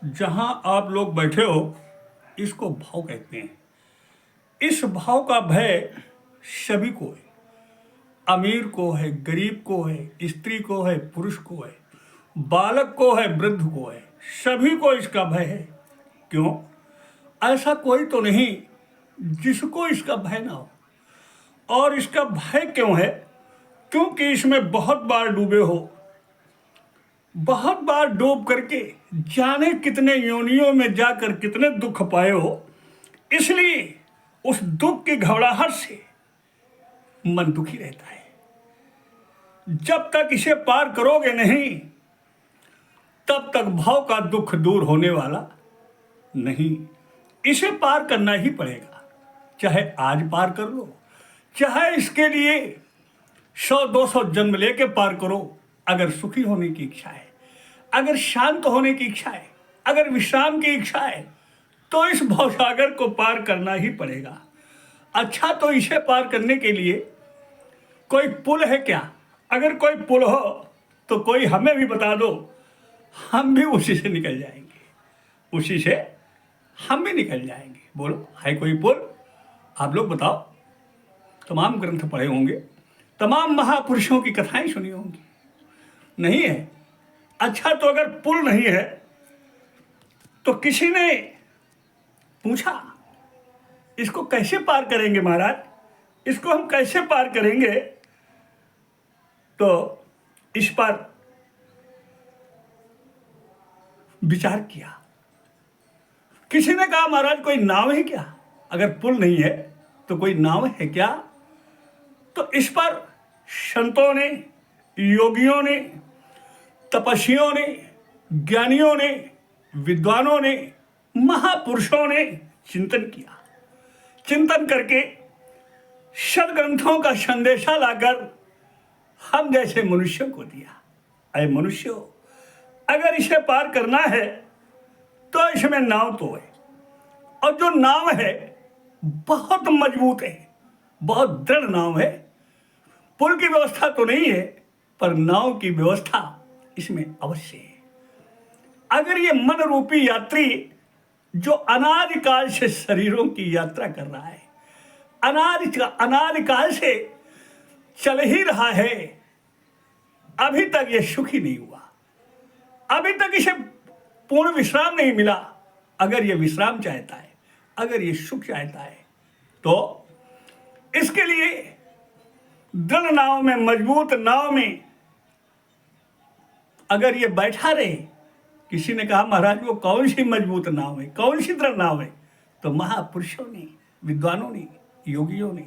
जहां आप लोग बैठे हो इसको भाव कहते हैं। इस भाव का भय सभी को है। अमीर को है, गरीब को है, स्त्री को है, पुरुष को है, बालक को है, वृद्ध को है, सभी को इसका भय है। क्यों? ऐसा कोई तो नहीं जिसको इसका भय ना हो। और इसका भय क्यों है? क्योंकि इसमें बहुत बार डूबे हो, बहुत बार डूब करके जाने कितने योनियों में जाकर कितने दुख पाए हो। इसलिए उस दुख की घबराहट से मन दुखी रहता है। जब तक इसे पार करोगे नहीं तब तक भाव का दुख दूर होने वाला नहीं। इसे पार करना ही पड़ेगा। चाहे आज पार कर लो, चाहे इसके लिए 100-200 जन्म लेके पार करो। अगर सुखी होने की इच्छा है, अगर शांत होने की इच्छा है, अगर विश्राम की इच्छा है, तो इस भवसागर को पार करना ही पड़ेगा। अच्छा, तो इसे पार करने के लिए कोई पुल है क्या? अगर कोई पुल हो तो कोई हमें भी बता दो, हम भी उसी से निकल जाएंगे, उसी से हम भी निकल जाएंगे। बोलो, है कोई पुल? आप लोग बताओ। तमाम ग्रंथ पढ़े होंगे, तमाम महापुरुषों की कथाएं सुनी होंगी, नहीं है? अच्छा, तो अगर पुल नहीं है तो किसी ने पूछा इसको कैसे पार करेंगे महाराज, इसको हम कैसे पार करेंगे? तो इस पर विचार किया। किसी ने कहा महाराज कोई नाव है क्या? अगर पुल नहीं है तो कोई नाव है क्या? तो इस पर संतों ने, योगियों ने, तपस्वियों ने, ज्ञानियों ने, विद्वानों ने, महापुरुषों ने चिंतन किया। चिंतन करके सदग्रंथों का संदेशा लाकर हम जैसे मनुष्यों को दिया। अरे मनुष्यों, अगर इसे पार करना है तो इसमें नाव तो है, और जो नाव है बहुत मजबूत है, बहुत दृढ़ नाव है। पुल की व्यवस्था तो नहीं है, पर नाव की व्यवस्था इसमें अवश्य है। अगर ये मन रूपी यात्री जो अनादिकाल से शरीरों की यात्रा कर रहा है, अनादिकाल से चल ही रहा है, अभी तक ये सुखी नहीं हुआ, अभी तक इसे पूर्ण विश्राम नहीं मिला। अगर ये विश्राम चाहता है, अगर ये सुख चाहता है, तो इसके लिए दृढ़ नाव में, मजबूत नाव में अगर ये बैठा रहे। किसी ने कहा महाराज वो कौन सी मजबूत नाव है, कौन सी दृढ़ नाव है? तो महापुरुषों ने, विद्वानों ने, योगियों ने,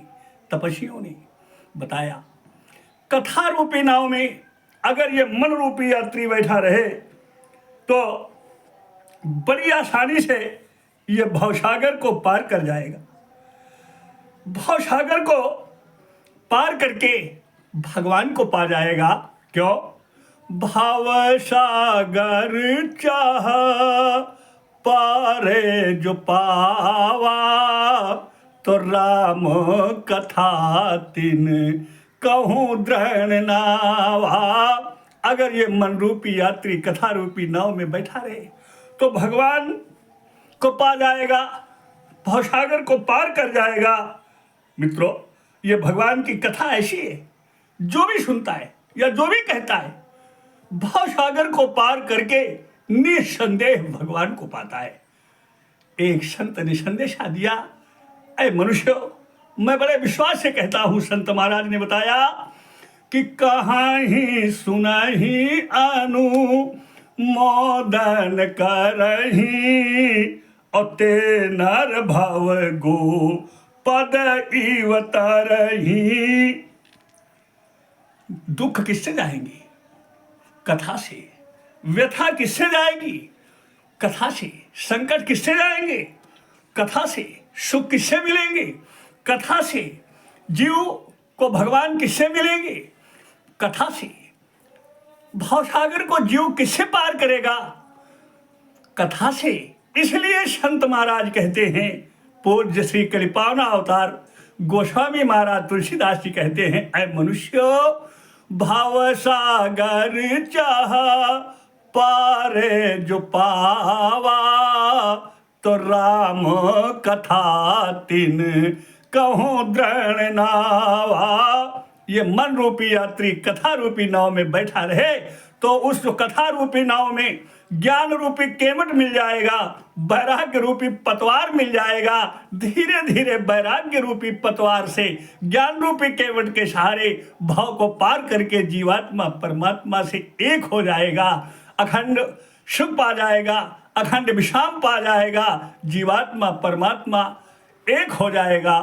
तपस्वियों ने बताया, कथा रूपी नाव में अगर ये मन रूपी यात्री बैठा रहे तो बड़ी आसानी से ये भवसागर को पार कर जाएगा। भवसागर को पार करके भगवान को पा जाएगा। क्यों? भव सागर चाह पारे जो पावा, तो राम कथा तिन कहूँ दृढ़ नावा। अगर ये मन रूपी यात्री कथा रूपी नाव में बैठा रहे तो भगवान को पा जाएगा, भवसागर को पार कर जाएगा। मित्रों, ये भगवान की कथा ऐसी है, जो भी सुनता है या जो भी कहता है, भवसागर को पार करके निसंदेह भगवान को पाता है। एक संत ने संदेशा दिया। ऐ मनुष्यों, मैं बड़े विश्वास से कहता हूं, संत महाराज ने बताया कि कहाँ ही सुनहि अनु मोदन करही, अते नर भव गो पद इवतरही। दुख किससे जाएंगे? कथा से। व्यथा किससे जाएगी? कथा से। संकट किससे जाएंगे? कथा से। सुख किससे मिलेंगे? कथा से। जीव को भगवान किससे मिलेंगे? कथा से। भवसागर को जीव किससे पार करेगा? कथा से। इसलिए संत महाराज कहते हैं, पूज्य श्री कलिपावना अवतार गोस्वामी महाराज तुलसीदास जी कहते हैं, ऐ मनुष्यों, भवसागर चाह पार जो पावा तो राम कथा तिन कहूँ दृढ़ नावा। ये मन रूपी यात्री कथा रूपी नाव में बैठा रहे तो उस कथा रूपी नाव में ज्ञान रूपी केवट मिल जाएगा, वैराग्य रूपी पतवार मिल जाएगा। धीरे धीरे वैराग्य रूपी पतवार से ज्ञान रूपी केवट के सहारे भाव को पार करके जीवात्मा परमात्मा से एक हो जाएगा, अखंड सुख पा जाएगा, अखंड विश्राम पा जाएगा, जीवात्मा परमात्मा एक हो जाएगा।